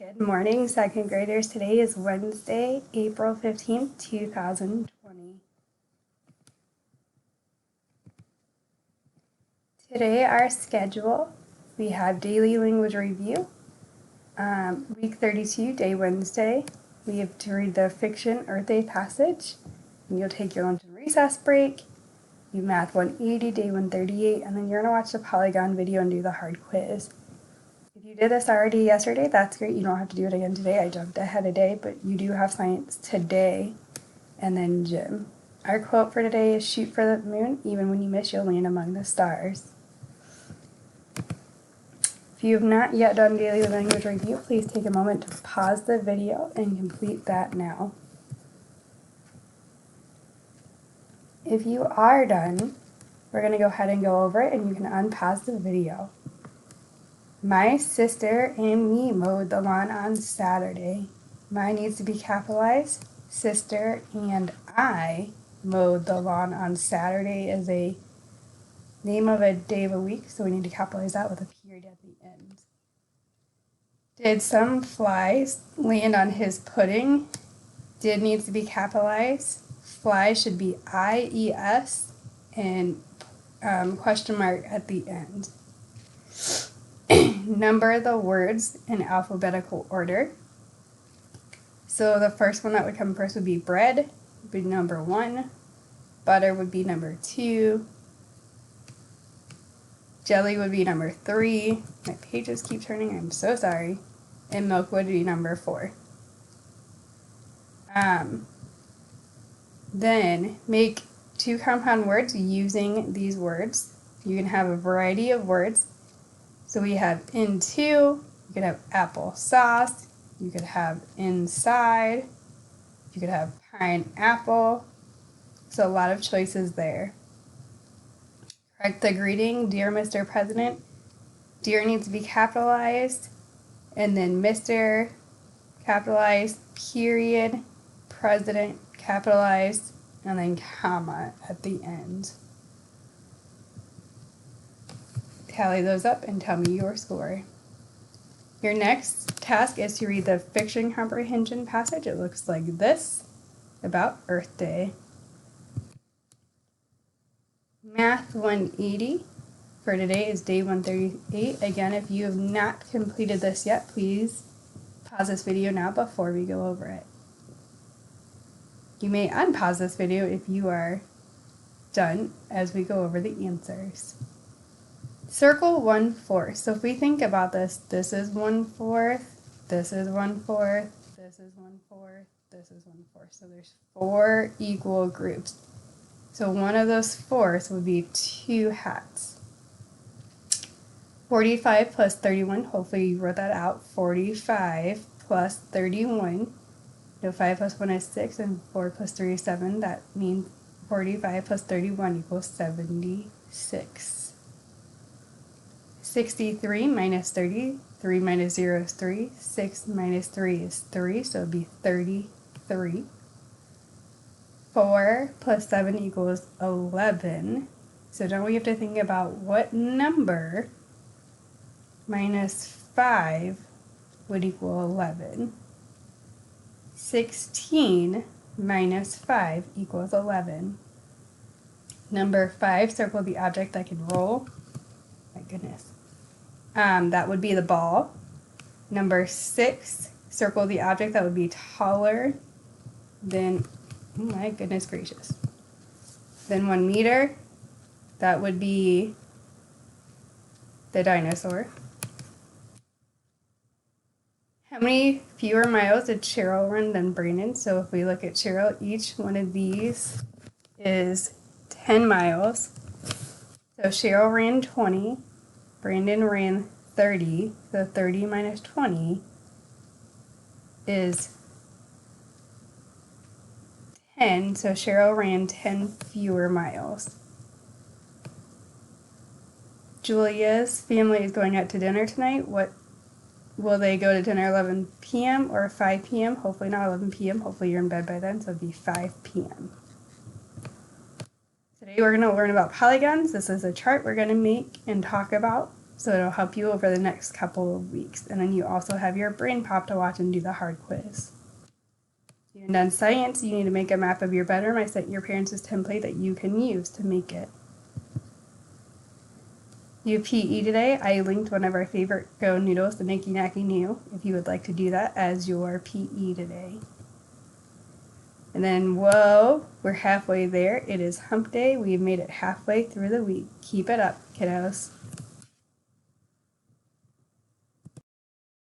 Good morning, second graders. Today is Wednesday, April 15th, 2020. Today, our schedule, we have daily language review, week 32, day Wednesday. We have to read the fiction Earth Day passage, and you'll take your lunch and recess break. You math 180, day 138, and then you're going to watch the Polygon video and do the hard quiz. If you did this already yesterday, that's great. You don't have to do it again today. I jumped ahead a day, but you do have science today and then gym. Our quote for today is shoot for the moon. Even when you miss, you'll land among the stars. If you have not yet done daily language review, please take a moment to pause the video and complete that now. If you are done, we're going to go ahead and go over it and you can unpause the video. My sister and me mowed the lawn on Saturday. My needs to be capitalized. Sister and I mowed the lawn on Saturday is a name of a day of a week, so we need to capitalize that with a period at the end. Did some flies land on his pudding? Did needs to be capitalized. Fly should be I-E-S and question mark at the end. Number the words in alphabetical order. So the first one that would come first would be bread, would be number 1. Butter would be number 2. Jelly would be number 3. My pages keep turning, I'm so sorry. And milk would be number 4. Then make 2 compound words using these words. You can have a variety of words. So we have into, you could have applesauce, you could have inside, you could have pineapple. So a lot of choices there. Correct the greeting, dear Mr. President. Dear needs to be capitalized, and then Mr. capitalized, period, President capitalized, and then comma at the end. Tally those up and tell me your score. Your next task is to read the fiction comprehension passage. It looks like this about Earth Day. Math 180 for today is day 138. Again, if you have not completed this yet, please pause this video now before we go over it. You may unpause this video if you are done as we go over the answers. Circle 1/4. So if we think about this, this is 1/4, this is 1/4, this is 1/4, this is 1/4. So there's 4 equal groups. So one of those fourths would be 2 hats. 45 plus 31, hopefully you wrote that out. 45 plus 31. So 5 plus 1 is 6, and 4 plus 3 is 7. That means 45 plus 31 equals 76. 63 minus 30, 3 minus 0 is 3, 6 minus 3 is 3, so it would be 33. 4 plus 7 equals 11. So now we have to think about what number minus 5 would equal 11. 16 minus 5 equals 11. Number 5, circle the object that can roll. My goodness. That would be the ball. Number 6, circle the object that would be taller than, oh my goodness gracious, than 1 meter. That would be the dinosaur. How many fewer miles did Cheryl run than Brandon? So if we look at Cheryl, each one of these is 10 miles. So Cheryl ran 20. Brandon ran 30, so 30 minus 20 is 10, so Cheryl ran 10 fewer miles. Julia's family is going out to dinner tonight. What will they go to dinner 11 p.m. or 5 p.m.? Hopefully not 11 p.m. Hopefully you're in bed by then, so it'd be 5 p.m. Today we're going to learn about polygons. This is a chart we're going to make and talk about. So it'll help you over the next couple of weeks. And then you also have your brain pop to watch and do the hard quiz. You've done science, you need to make a map of your bedroom. I sent your parents this template that you can use to make it. You have PE today. I linked one of our favorite Go Noodles, the Nicky Nacky New, if you would like to do that as your PE today. And then, whoa, we're halfway there. It is hump day. We've made it halfway through the week. Keep it up, kiddos.